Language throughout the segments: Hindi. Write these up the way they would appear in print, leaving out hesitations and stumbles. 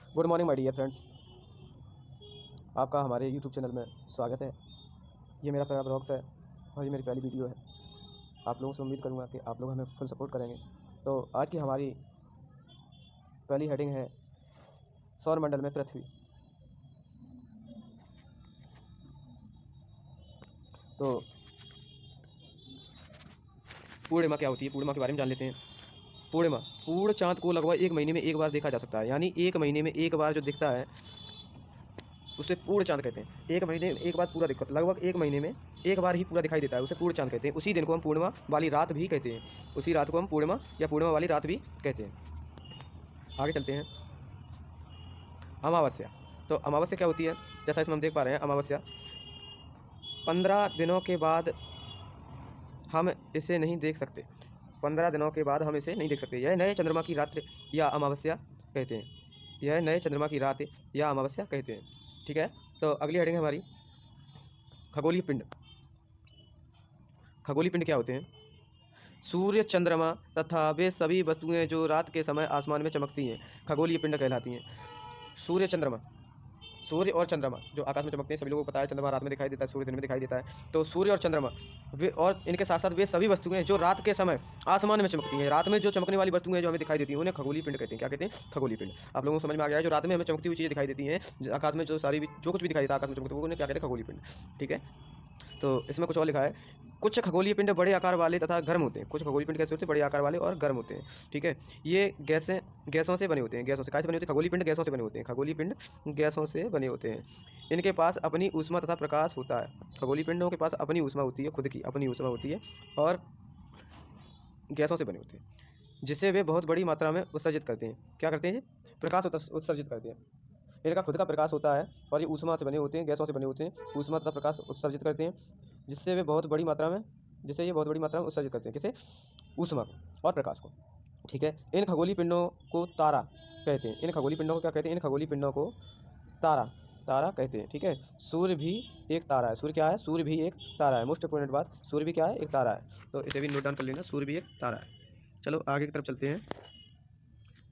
Good morning my dear friends, आपका हमारे यूट्यूब चैनल में स्वागत है। ये मेरा पहला ब्लॉग्स है और ये मेरी पहली वीडियो है। आप लोगों से उम्मीद करूँगा कि आप लोग हमें फुल सपोर्ट करेंगे। तो आज की हमारी पहली हेडिंग है सौर मंडल में पृथ्वी। तो पूर्णिमा क्या होती है, पूर्णिमा के बारे में जान लेते हैं। पूर्णिमा, पूर्ण चाँद को लगभग 1 महीने में एक बार देखा जा सकता है, यानी 1 महीने में एक बार जो दिखता है उसे पूर्ण चाँद कहते हैं। 1 महीने में एक बार पूरा दिखता, लगभग 1 महीने में एक बार ही पूरा दिखाई देता है, उसे पूर्ण चाँद कहते हैं। उसी दिन को हम पूर्णिमा वाली रात भी कहते हैं। उसी रात को हम पूर्णिमा या पूर्णिमा वाली रात भी कहते हैं। आगे चलते हैं। अमावस्या। तो अमावस्या क्या होती है? जैसा इसमें हम देख पा रहे हैं, अमावस्या 15 दिनों के बाद हम इसे नहीं देख सकते। 15 दिनों के बाद हम इसे नहीं देख सकते। यह नए चंद्रमा की रात्रि या अमावस्या कहते हैं। यह नए चंद्रमा की रात या अमावस्या कहते हैं। ठीक है। तो अगली हेडिंग है हमारी खगोलीय पिंड। खगोलीय पिंड क्या होते हैं? सूर्य, चंद्रमा तथा वे सभी वस्तुएं जो रात के समय आसमान में चमकती हैं खगोलीय पिंड कहलाती हैं। सूर्य, चंद्रमा, सूर्य और चंद्रमा जो आकाश में चमकते हैं, सभी लोगों को पता है चंद्रमा रात में दिखाई देता है, सूर्य दिन में दिखाई देता है। तो सूर्य और चंद्रमा वे, और इनके साथ साथ वे सभी वस्तुएं जो रात के समय आसमान में चमकती हैं, रात में जो चमकने वाली वस्तुएं जो हमें दिखाई देती हैं उन्हें खगोलीय पिंड कहते हैं। क्या कहते हैं? खगोलीय पिंड। आप लोगों को समझ में आ गया है, जो रात में हमें चमकती हुई चीज़ें दिखाई देती हैं, आकाश में जो सारी भी जो कुछ भी दिखाई देता है आकाश में चमकती है, उन्हें क्या कहते हैं? खगोलीय पिंड। ठीक है। तो इसमें कुछ और लिखा है, कुछ खगोलीय पिंड बड़े आकार वाले तथा गर्म होते हैं। कुछ खगोलीय पिंड कैसे होते हैं? बड़े आकार वाले और गर्म होते हैं। ठीक है। ये गैसों से बने होते हैं। गैसों से कैसे बने होते हैं? खगोलीय पिंड गैसों से बने होते हैं। खगोलीय पिंड गैसों से बने होते हैं। इनके पास अपनी ऊष्मा तथा प्रकाश होता है। खगोलीय पिंडों के पास अपनी ऊष्मा होती है, खुद की अपनी ऊष्मा होती है और गैसों से बने होते हैं, जिसे वे बहुत बड़ी मात्रा में उत्सर्जित करते हैं। क्या करते हैं? प्रकाश उत्सर्जित करते हैं। इनका खुद का प्रकाश होता है और ये ऊष्मा से बने होते हैं, गैसों से बने होते हैं। ऊष्मा तथा प्रकाश उत्सर्जित करते हैं, जिससे ये बहुत बड़ी मात्रा में उत्सर्जित करते हैं। किसे? ऊष्मा को और प्रकाश को। ठीक है। इन खगोलीय पिंडों को तारा कहते हैं। इन खगोलीय पिंडों को क्या कहते हैं? इन खगोलीय पिंडों को तारा तारा कहते हैं। ठीक है। सूर्य भी एक तारा है। सूर्य क्या है? सूर्य भी एक तारा है। मोस्ट इंपोर्टेंट बात, सूर्य भी क्या है? एक तारा है। तो इसे भी नोट डाउन कर लेना, सूर्य भी एक तारा है। चलो आगे की तरफ चलते हैं।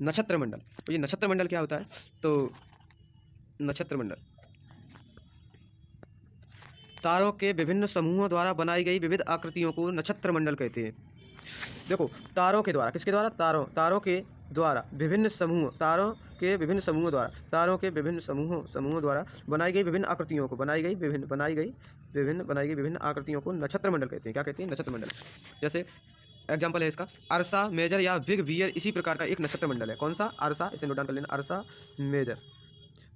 नक्षत्र मंडल। तो ये नक्षत्र मंडल क्या होता है? तो नक्षत्र मंडल तारों के विभिन्न समूहों द्वारा बनाई गई विविध आकृतियों को नक्षत्र मंडल कहते हैं। देखो, तारों के द्वारा, किसके द्वारा? तारों के द्वारा विभिन्न समूह, तारों के विभिन्न समूहों द्वारा बनाई गई विभिन्न आकृतियों को बनाई गई विभिन्न आकृतियों को नक्षत्र मंडल कहते हैं। क्या कहते हैं? नक्षत्र मंडल। जैसे एग्जाम्पल है इसका, अर्सा मेजर या बिग बियर इसी प्रकार का एक नक्षत्र मंडल है। कौन सा? अर्सा, इसे नोट डाउन कर लेना, अर्सा मेजर।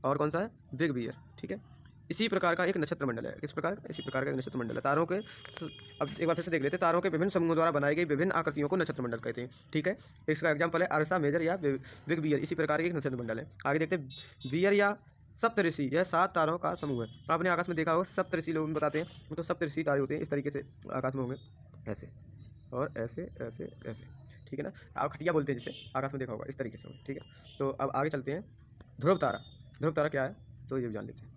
और कौन सा है? Big bear. ठीक है। इसी प्रकार का एक नक्षत्र मंडल है। किस प्रकार? इसी प्रकार का एक नक्षत्र मंडल है। अब एक बार फिर से देख लेते हैं। तारों के विभिन्न समूहों द्वारा बनाई गई विभिन्न आकृतियों को नक्षत्र मंडल कहते हैं। ठीक है। इसका एग्जाम्पल है अर्सा मेजर या बिग बियर इसी प्रकार के एक नक्षत्र मंडल है। आगे देखते हैं, बियर या सप्तऋषि, यह 7 तारों का समूह है। आपने आकाश में देखा होगा सप्तऋषि लोग बताते हैं, तो सप्तऋषि तारे होते हैं इस तरीके से आकाश में होंगे, ऐसे और ऐसे ऐसे ऐसे। ठीक है ना। आप खटिया बोलते हैं जिसे, आकाश में देखा होगा, इस तरीके से होंगे। ठीक है। तो अब आगे चलते हैं। ध्रुव तारा। ध्रुव तारा क्या है? तो ये भी जान लेते हैं।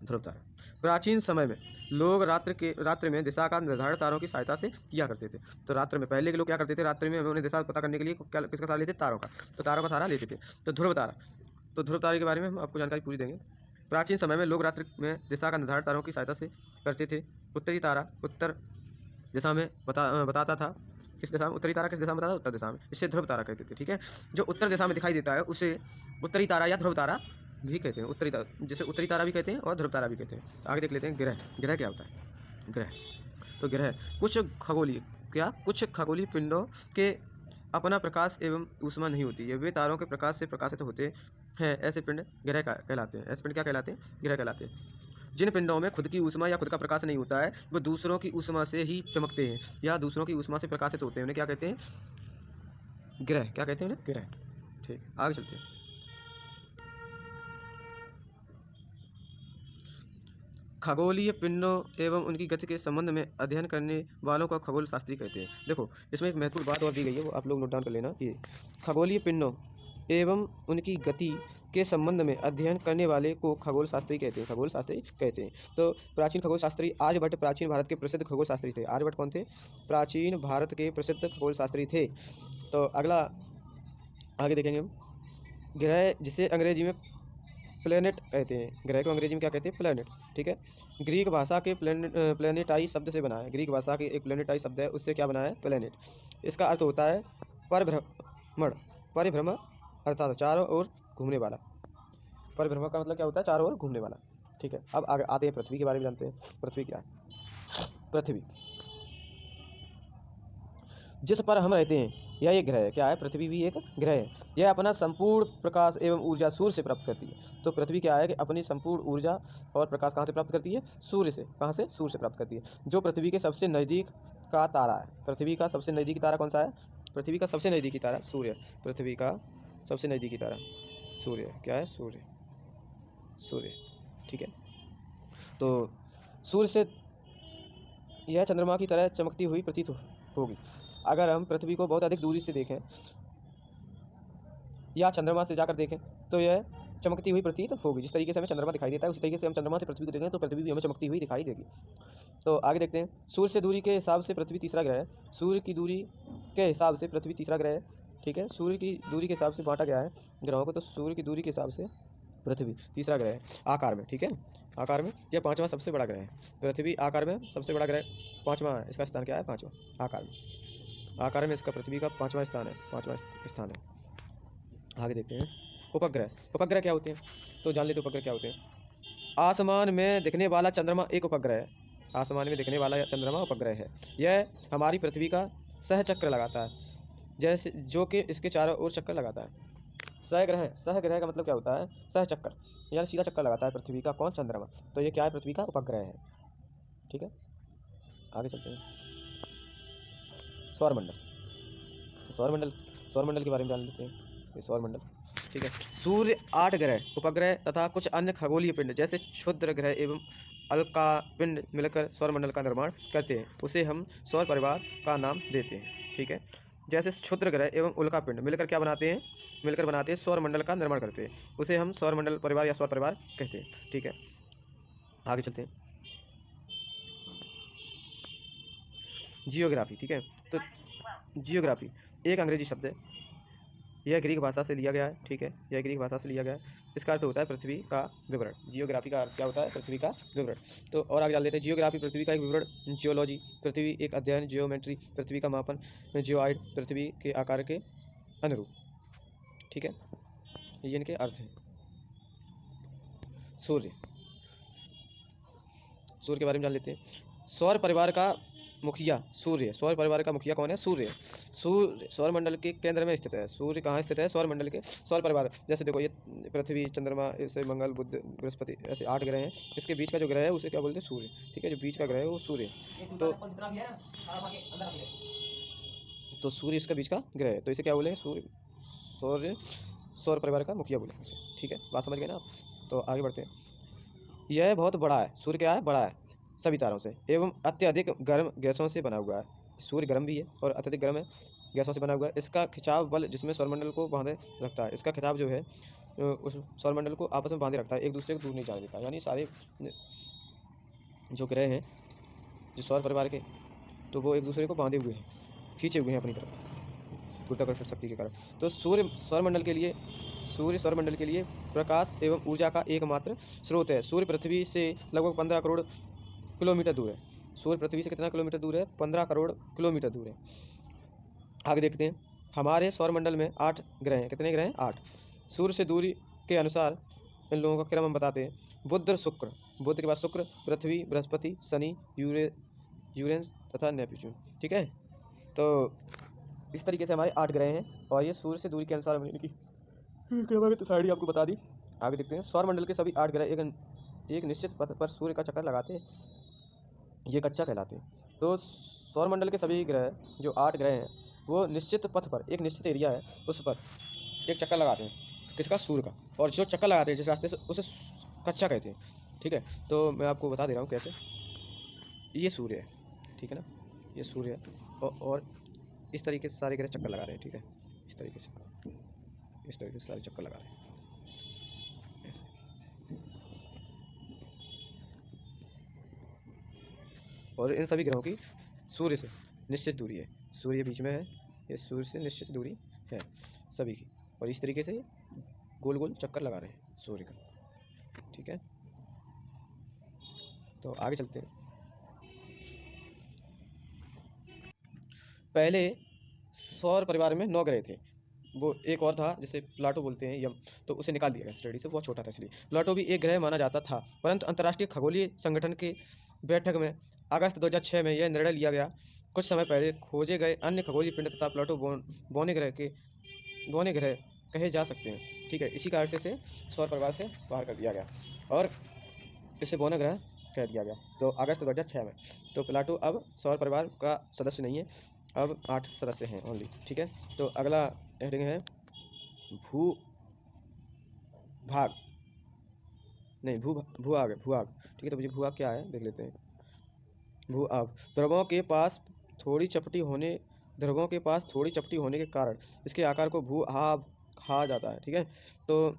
ध्रुव तारा, प्राचीन समय में लोग रात्रि में दिशा का निर्धारण तारों की सहायता से किया करते थे। तो रात्रि में पहले के लोग क्या करते थे? रात्रि में उन्हें दिशा पता करने के लिए किसका सहारा लेते? तारों का। तो तारों का सहारा लेते थे। तो ध्रुव तारा, तो ध्रुव तारे के बारे में हम आपको जानकारी पूरी देंगे। प्राचीन समय में लोग रात्रि में दिशा का निर्धारण तारों की सहायता से करते थे। उत्तरी तारा उत्तर दिशा में बताता था। किस दिशा में? उत्तरी तारा किस दिशा में बताता था? उत्तर दिशा में। इसे ध्रुव तारा कहते थे। ठीक है। जो उत्तर दिशा में दिखाई देता है उसे उत्तरी तारा या ध्रुव तारा भी कहते हैं। उत्तरी तारा, जिसे उत्तरी तारा भी कहते हैं और ध्रुव तारा भी कहते हैं। आगे देख लेते हैं ग्रह। ग्रह क्या होता है? ग्रह, तो ग्रह कुछ खगोलीय पिंडों के अपना प्रकाश एवं ऊष्मा नहीं होती है, वे तारों के प्रकाश से प्रकाशित होते हैं। ऐसे पिंड ग्रह कहलाते हैं। ऐसे पिंड क्या कहलाते हैं? ग्रह कहलाते हैं। जिन पिंडों में खुद की ऊष्मा या खुद का प्रकाश नहीं होता है, वो दूसरों की ऊष्मा से ही चमकते हैं या दूसरों की ऊष्मा से प्रकाशित होते हैं, उन्हें क्या कहते हैं? ग्रह। क्या कहते हैं उन्हें? ग्रह। ठीक है। आगे चलते हैं। खगोलीय पिंडों एवं उनकी गति के संबंध में अध्ययन करने वालों को खगोल शास्त्री कहते हैं। देखो, इसमें एक महत्वपूर्ण बात और दी गई है, वो आप लोग नोट डाउन कर लेना। ये खगोलीय पिंडों एवं उनकी गति के संबंध में अध्ययन करने वाले को खगोल शास्त्री कहते हैं। खगोल शास्त्री कहते हैं। तो प्राचीन खगोल शास्त्री आर्यभट्ट प्राचीन भारत के प्रसिद्ध खगोल शास्त्री थे। आर्यभट्ट कौन थे? प्राचीन भारत के प्रसिद्ध खगोल शास्त्री थे। तो अगला आगे देखेंगे हम, ग्रह, जिसे अंग्रेजी में प्लेनेट कहते हैं, ग्रह को अंग्रेजी में क्या कहते हैं, प्लेनेट। ठीक है, ग्रीक भाषा के प्लेनेटाई शब्द से बना है, ग्रीक भाषा के एक प्लेनेटाई शब्द है, उससे क्या बना है, प्लेनेट। इसका अर्थ होता है परिभ्रमण, परिभ्रमण अर्थात चारों ओर घूमने वाला। परिभ्रमण का मतलब क्या होता है, चारों ओर घूमने वाला। ठीक है, अब आगे आते हैं पृथ्वी के बारे में जानते हैं। पृथ्वी क्या है? पृथ्वी जिस पर हम रहते हैं यह एक ग्रह है। क्या है? पृथ्वी भी एक ग्रह है। यह अपना संपूर्ण प्रकाश एवं ऊर्जा सूर्य से प्राप्त करती है। तो पृथ्वी क्या है कि अपनी संपूर्ण ऊर्जा और प्रकाश कहाँ से प्राप्त करती है? सूर्य से। कहाँ से? सूर्य से प्राप्त करती है, जो पृथ्वी के सबसे नज़दीक का तारा है। पृथ्वी का सबसे नज़दीकी तारा कौन सा है? पृथ्वी का सबसे नज़दीकी तारा सूर्य। पृथ्वी का सबसे नज़दीकी तारा सूर्य। क्या है? सूर्य, सूर्य। ठीक है, तो सूर्य से यह चंद्रमा की तरह चमकती हुई प्रतीत होगी। अगर हम पृथ्वी को बहुत अधिक दूरी से देखें या चंद्रमा से जाकर देखें तो यह चमकती हुई प्रतीत होगी। जिस तरीके से हमें चंद्रमा दिखाई देता है उसी तरीके से हम चंद्रमा से पृथ्वी को देखें तो पृथ्वी भी हमें चमकती हुई दिखाई देगी। तो आगे देखते हैं, सूर्य से दूरी के हिसाब से पृथ्वी तीसरा ग्रह है। सूर्य की दूरी के हिसाब से पृथ्वी तीसरा ग्रह है। ठीक है, सूर्य की दूरी के हिसाब से बांटा गया है ग्रहों को, तो सूर्य की दूरी के हिसाब से पृथ्वी तीसरा ग्रह है आकार में। ठीक है, आकार में यह पाँचवां सबसे बड़ा ग्रह है। पृथ्वी आकार में सबसे बड़ा ग्रह पाँचवां है, इसका स्थान क्या है? पाँचवां आकार में। आकार में इसका पृथ्वी का पाँचवां स्थान है, पाँचवां स्थान है। आगे देखते हैं, उपग्रह। उपग्रह क्या होते हैं? तो जान लेते उपग्रह क्या होते हैं। आसमान में दिखने वाला चंद्रमा एक उपग्रह है। आसमान में दिखने वाला चंद्रमा उपग्रह है। यह हमारी पृथ्वी का सहचक्र लगाता है, जैसे जो कि इसके चारों ओर चक्कर लगाता है। सहग्रह, सहग्रह का मतलब क्या होता है? सहचक्कर, यानी सीधा चक्कर लगाता है पृथ्वी का। कौन? चंद्रमा। तो ये क्या है? पृथ्वी का उपग्रह है। ठीक है, आगे चलते हैं, सौरमंडल। तो सौरमंडल, सौरमंडल के बारे में जान लेते हैं। ये सौरमंडल, ठीक है, सूर्य, 8 ग्रह, उपग्रह तथा कुछ अन्य खगोलीय पिंड जैसे क्षुद्र ग्रह एवं अलका पिंड मिलकर सौरमंडल का निर्माण करते हैं। उसे हम सौर परिवार का नाम देते हैं। ठीक है, जैसे क्षुद्र ग्रह एवं उल्का पिंड मिलकर क्या बनाते हैं? मिलकर बनाते हैं सौरमंडल का निर्माण करते हैं। उसे हम सौरमंडल परिवार या सौर परिवार कहते हैं। ठीक है, आगे चलते हैं, जियोग्राफी। ठीक है, तो जियोग्राफी एक अंग्रेजी शब्द है, यह ग्रीक भाषा से लिया गया है। ठीक है, यह ग्रीक भाषा से लिया गया है। इसका अर्थ होता है पृथ्वी का विवरण। जियोग्राफी का अर्थ क्या होता है? पृथ्वी का विवरण। तो और आगे डाल देते हैं, जियोग्राफी पृथ्वी का एक विवरण, जियोलॉजी पृथ्वी एक अध्ययन, जियोमेट्री पृथ्वी का मापन, जियोआइड पृथ्वी के आकार के अनुरूप। ठीक है, ये इनके अर्थ हैं। सूर्य, सूर्य के बारे में जान लेते हैं। सौर परिवार का मुखिया सूर्य है। सौर परिवार का मुखिया कौन है? सूर्य। सूर्य सौरमंडल के केंद्र में स्थित है। सूर्य कहाँ स्थित है? सौरमंडल के। सौर परिवार जैसे देखो, ये पृथ्वी, चंद्रमा, ऐसे मंगल, बुध, बृहस्पति, ऐसे 8 ग्रह हैं। इसके बीच का जो ग्रह है उसे क्या बोलते हैं? सूर्य। ठीक है, जो बीच का ग्रह है वो सूर्य है। तो सूर्य इसका बीच का ग्रह है, तो इसे क्या बोलेंगे? सूर्य, सूर्य सौर परिवार का मुखिया बोलेंगे इसे। ठीक है, बात समझ गए ना आप? तो आगे बढ़ते हैं, यह बहुत बड़ा है। सूर्य क्या है? बड़ा है सभी तारों से एवं अत्यधिक गर्म गैसों से बना हुआ है। सूर्य गर्म भी है और अत्यधिक गर्म है, गैसों से बना हुआ है। इसका खिंचाव बल जिसमें सौरमंडल को बांधे रखता है। इसका खिंचाव जो है उस सौरमंडल को आपस में बांधे रखता है, एक दूसरे को दूर नहीं जाने देता। यानी सारे जो ग्रह हैं जो सौर परिवार के, तो वो एक दूसरे को बांधे हुए हैं, खींचे हुए हैं अपनी तरफ गुरुत्वाकर्षण शक्ति के कारण। तो सूर्य सौरमंडल के लिए, सूर्य सौरमंडल के लिए प्रकाश एवं ऊर्जा का एकमात्र स्रोत है। सूर्य पृथ्वी से लगभग 15 करोड़ किलोमीटर दूर है। सूर्य पृथ्वी से कितना किलोमीटर दूर है? 15 करोड़ किलोमीटर दूर है। आगे देखते हैं, हमारे सौरमंडल में 8 ग्रह हैं। कितने ग्रह हैं? 8। सूर्य से दूरी के अनुसार इन लोगों का क्रम हम बताते हैं। बुध, शुक्र, बुध के बाद शुक्र, पृथ्वी, बृहस्पति, शनि, यूरेनस तथा नेपच्यून। ठीक है, तो इस तरीके से हमारे 8 ग्रह हैं और ये सूर्य से दूरी के अनुसार हमने इनकी क्रमागत सारणी आपको बता दी। आगे देखते हैं, सौरमंडल के सभी 8 ग्रह एक निश्चित पथ पर सूर्य का चक्कर लगाते हैं, ये कक्षा कहलाते हैं। तो सौरमंडल के सभी ग्रह जो 8 ग्रह हैं वो निश्चित पथ पर, एक निश्चित एरिया है उस पर एक चक्कर लगाते हैं। किसका? सूर्य का। और जो चक्कर लगाते हैं जिस रास्ते से उसे कक्षा कहते हैं। ठीक है, तो मैं आपको बता दे रहा हूँ कैसे। ये सूर्य है, ठीक है ना, ये सूर्य है और इस तरीके से सारे ग्रह चक्कर लगा रहे हैं। ठीक है, इस तरीके से सारे चक्कर लगा रहे हैं ऐसे। और इन सभी ग्रहों की सूर्य से निश्चित दूरी है। सूर्य बीच में है, ये सूर्य से निश्चित दूरी है सभी की। और इस तरीके से गोल गोल चक्कर लगा रहे हैं सूर्य का। ठीक है, तो आगे चलते हैं। पहले सौर परिवार में 9 ग्रह थे। वो एक और था जिसे प्लाटो बोलते हैं, यम, तो उसे निकाल दिया गया स्टडी से, बहुत छोटा था इसलिए। प्लाटो भी एक ग्रह माना जाता था, परंतु अंतर्राष्ट्रीय खगोलीय संगठन के बैठक में अगस्त 2006 में यह निर्णय लिया गया। कुछ समय पहले खोजे गए अन्य खगोलीय पिंड तथा प्लाटो बौने ग्रह कहे जा सकते हैं। ठीक है, इसी कारण से सौर परिवार से बाहर कर दिया गया और इसे बौना ग्रह कह दिया गया, तो अगस्त 2006 में। तो प्लाटो अब सौर परिवार का सदस्य नहीं है, अब 8 सदस्य हैं ओनली। ठीक है, तो अगला हेडिंग है भू भाग नहीं भू भूआग भूआग। ठीक है, तो मुझे भूआग क्या है देख लेते हैं। भूआग ध्रुवों के पास थोड़ी चपटी होने के कारण इसके आकार को भू आभ कहा जाता है। ठीक है, तो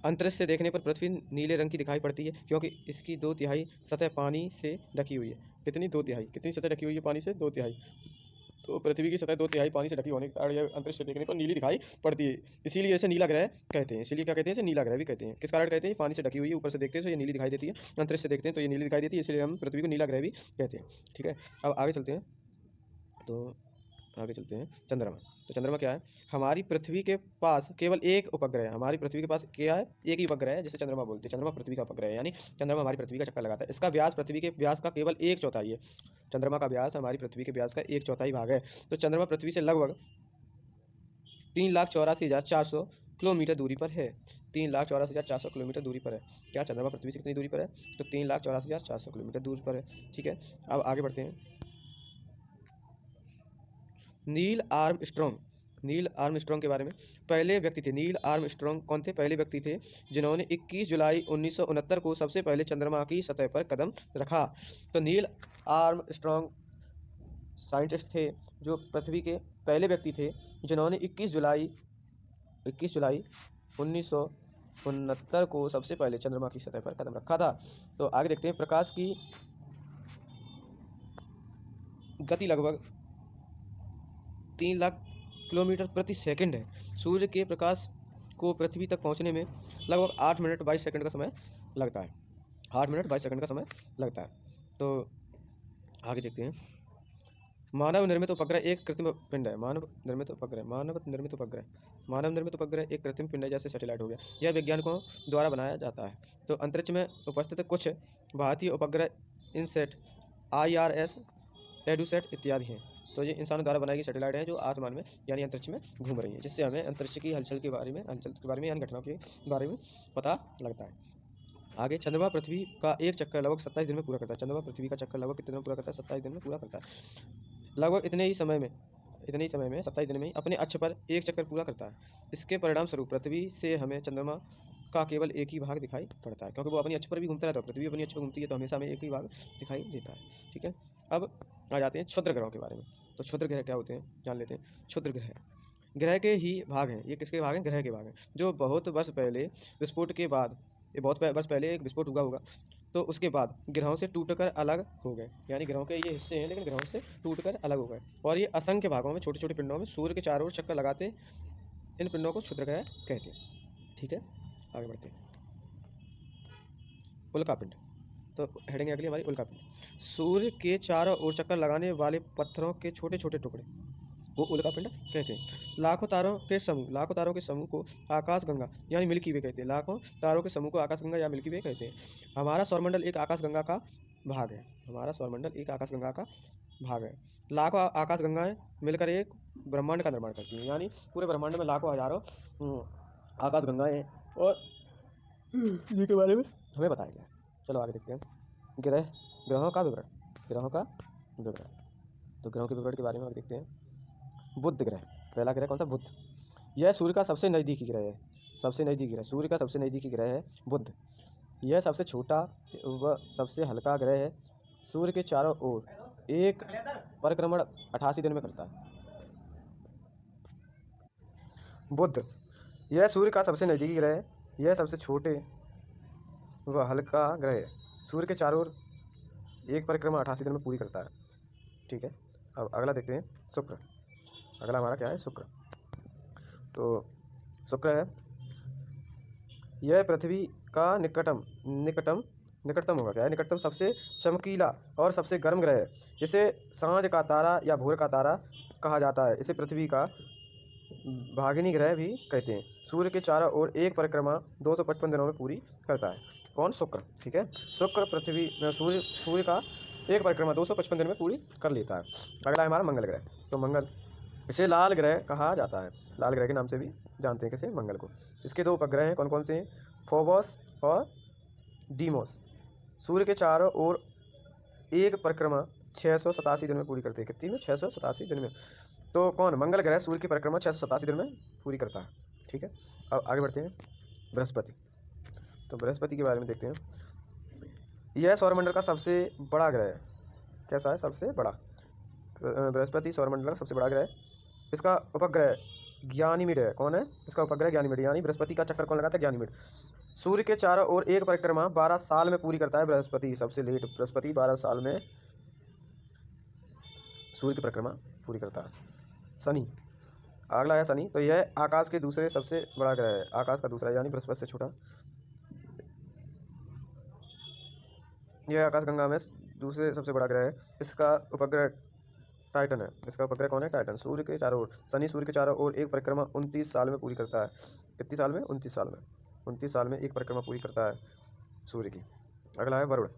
अंतरिक्ष से देखने पर पृथ्वी नीले रंग की दिखाई पड़ती है क्योंकि इसकी 2/3 सतह पानी से ढकी हुई है। कितनी सतह ढकी हुई है पानी से? 2/3। तो पृथ्वी की सतह 2/3 पानी से ढकी होने के कारण यह अंतरिक्ष से देखने पर नीली दिखाई पड़ती है, इसीलिए इसे नीला ग्रह कहते हैं। इसीलिए क्या कहते हैं? इसे नीला ग्रह भी कहते हैं। किस कारण कहते हैं? पानी से ढकी हुई है, ऊपर से देखते हैं तो ये नीली दिखाई देती है, अंतरिक्ष से देखते हैं तो ये नीली दिखाई देती है, इसलिए हम पृथ्वी को नीला ग्रह भी कहते हैं। ठीक है, अब आगे चलते हैं। तो आगे चलते हैं चंद्रमा। तो चंद्रमा क्या है? हमारी पृथ्वी के पास केवल एक उपग्रह है। हमारी पृथ्वी के पास क्या है? एक ही उपग्रह है जिसे चंद्रमा बोलते हैं। चंद्रमा पृथ्वी का उपग्रह है, यानी चंद्रमा हमारी पृथ्वी का चक्कर लगाता है। इसका व्यास पृथ्वी के व्यास का केवल 1/4 है। चंद्रमा का व्यास हमारी पृथ्वी के व्यास का 1/4 भाग है। तो चंद्रमा पृथ्वी से लगभग 3,84,400 किलोमीटर दूरी पर है। 3,84,400 किलोमीटर दूरी पर है। क्या चंद्रमा पृथ्वी से कितनी दूरी पर है? तो 3,84,400 किलोमीटर दूर पर है। ठीक है, अब आगे बढ़ते हैं। नील आर्मस्ट्रॉन्ग के बारे में। पहले व्यक्ति थे नील आर्मस्ट्रॉन्ग। कौन थे? पहले व्यक्ति थे जिन्होंने 21 जुलाई 1969 को सबसे पहले चंद्रमा की सतह पर कदम रखा। तो नील आर्मस्ट्रॉन्ग साइंटिस्ट थे जो पृथ्वी के पहले व्यक्ति थे जिन्होंने 21 जुलाई 1969 को सबसे पहले चंद्रमा की सतह पर कदम रखा था। तो आगे देखते हैं। प्रकाश की गति लगभग 3 लाख किलोमीटर प्रति सेकंड है। सूर्य के प्रकाश को पृथ्वी तक पहुंचने में लगभग 8 मिनट 22 सेकंड का समय लगता है। 8 मिनट 22 सेकंड का समय लगता है। तो आगे देखते हैं। मानव निर्मित उपग्रह एक कृत्रिम पिंड है। मानव निर्मित उपग्रह एक कृत्रिम पिंड है, जैसे सैटेलाइट हो गया। यह वैज्ञानिकों द्वारा बनाया जाता है। तो अंतरिक्ष में उपस्थित कुछ भारतीय उपग्रह इनसेट, IRS, एडुसेट इत्यादि हैं। तो ये इंसानों द्वारा बनाई गई सैटेलाइट हैं जो आसमान में यानी अंतरिक्ष में घूम रही हैं, जिससे हमें अंतरिक्ष की हलचल के बारे में यानी घटनाओं के बारे में पता लगता है। आगे, चंद्रमा पृथ्वी का एक चक्कर लगभग 27 दिन में पूरा करता है। चंद्रमा पृथ्वी का चक्कर लगभग कितने दिन में पूरा करता है? 27 दिन में पूरा करता है। लगभग इतने ही समय में 27 दिन में ही अपने अक्ष पर एक चक्कर पूरा करता है। इसके परिणाम स्वरूप पृथ्वी से हमें चंद्रमा का केवल एक ही भाग दिखाई पड़ता है, क्योंकि वो अपनी अक्ष पर भी घूमता रहता है। पृथ्वी अपनी अक्ष पर घूमती है तो हमेशा हमें एक ही भाग दिखाई देता है। ठीक है, अब आ जाते हैं क्षुद्र ग्रहों के बारे में। तो क्षुद्र ग्रह क्या होते हैं जान लेते हैं। क्षुद्र ग्रह के ही भाग हैं। ये किसके भाग हैं? ग्रह के भाग हैं, जो बहुत वर्ष पहले एक विस्फोट हुआ होगा, तो उसके बाद ग्रहों से टूटकर अलग हो गए। यानी ग्रहों के ये हिस्से हैं लेकिन ग्रहों से टूटकर अलग हो गए, और ये असंख्य भागों में, छोटे छोटे पिंडों में सूर्य के चारों ओर चक्कर लगाते इन पिंडों को क्षुद्र ग्रह कहते हैं। ठीक है, आगे बढ़ते हैं। उल्कापिंड। तो हेडिंग है अगली हमारी, उल्कापिंड। सूर्य के चारों ओर चक्कर लगाने वाले पत्थरों के छोटे छोटे टुकड़े वो उल्कापिंड कहते हैं। लाखों तारों के समूह को आकाशगंगा यानी मिल्की वे कहते हैं। लाखों तारों के समूह को आकाशगंगा या मिल्की वे कहते हैं। हमारा सौरमंडल एक आकाशगंगा का भाग है। लाखों आकाशगंगाएं मिलकर एक ब्रह्मांड का निर्माण करती हैं, यानी पूरे ब्रह्मांड में लाखों हजारों आकाशगंगाएं हैं, और जिनके बारे में हमें बताया गया है। चलो आगे देखते हैं। ग्रहों का विवरण। तो ग्रहों के विवरण के बारे में आगे देखते हैं। बुध ग्रह। पहला ग्रह कौन सा? बुध। यह सूर्य का सबसे नज़दीकी ग्रह है। सूर्य का सबसे नज़दीकी ग्रह है बुध। यह सबसे छोटा व सबसे हल्का ग्रह है। सूर्य के चारों ओर एक परिक्रमण 88 दिन में करता है। बुध। यह सूर्य का सबसे नज़दीकी ग्रह है। यह सबसे छोटे व हल्का ग्रह है। सूर्य के चारों ओर एक परिक्रमा 88 दिन में पूरी करता है। ठीक है, अब अगला देखते हैं शुक्र। अगला हमारा क्या है? शुक्र। तो शुक्र है। यह पृथ्वी का निकटतम होगा, क्या है, निकटतम सबसे चमकीला और सबसे गर्म ग्रह है। इसे सांझ का तारा या भोर का तारा कहा जाता है। इसे पृथ्वी का भागिनी ग्रह भी कहते हैं। सूर्य के चारों ओर एक परिक्रमा 255 दिनों में पूरी करता है। कौन? शुक्र। ठीक है, शुक्र पृथ्वी सूर्य का एक परिक्रमा 255 दिन में पूरी कर लेता है। अगला है हमारा मंगल ग्रह। तो मंगल, इसे लाल ग्रह कहा जाता है। लाल ग्रह के नाम से भी जानते हैं किसे? मंगल को। इसके दो उपग्रह हैं, कौन कौन से हैं? फोबोस और डीमोस। सूर्य के चारों ओर एक परिक्रमा 687 दिन में पूरी करते हैं। कितनी में? 687 दिन में। तो कौन? मंगल ग्रह सूर्य की परिक्रमा 687 दिन में पूरी करता है। ठीक है, अब आगे बढ़ते हैं। बृहस्पति। तो बृहस्पति के बारे में देखते हैं। यह सौरमंडल का सबसे बड़ा ग्रह है। कैसा है? सबसे बड़ा। बृहस्पति सौरमंडल का सबसे बड़ा ग्रह है। इसका उपग्रह ज्ञानीमिड है। कौन है? इसका उपग्रह ज्ञानीमिड, यानी बृहस्पति का चक्कर कौन लगाता है? ज्ञानीमिड। सूर्य के चारों ओर एक परिक्रमा 12 साल में पूरी करता है बृहस्पति। सबसे लेट बृहस्पति 12 साल में सूर्य की परिक्रमा पूरी करता है। शनि, अगला है शनि। तो यह आकाश के दूसरे सबसे बड़ा ग्रह है। आकाश का दूसरा, यानी बृहस्पति से छोटा। यह आकाशगंगा में दूसरे सबसे बड़ा ग्रह है। इसका उपग्रह टाइटन है। इसका उपग्रह कौन है? टाइटन। सूर्य के चारों ओर शनि सूर्य के चारों ओर एक परिक्रमा 29 साल में पूरी करता है। कितनी साल में? 29 साल में। 29 साल में एक परिक्रमा पूरी करता है सूर्य की। अगला है वरुण।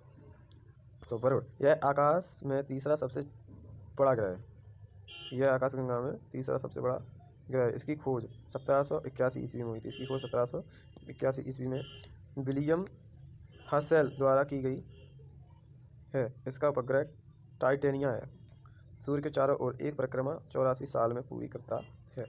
तो वरुण, यह आकाश में तीसरा सबसे बड़ा ग्रह है। यह आकाशगंगा में तीसरा सबसे बड़ा ग्रह है। इसकी खोज 1781 ईस्वी में हुई थी। इसकी खोज 1781 ईस्वी में विलियम हसेल द्वारा की गई है। इसका उपग्रह टाइटेनिया है। सूर्य के चारों ओर एक परिक्रमा 84 साल में पूरी करता है।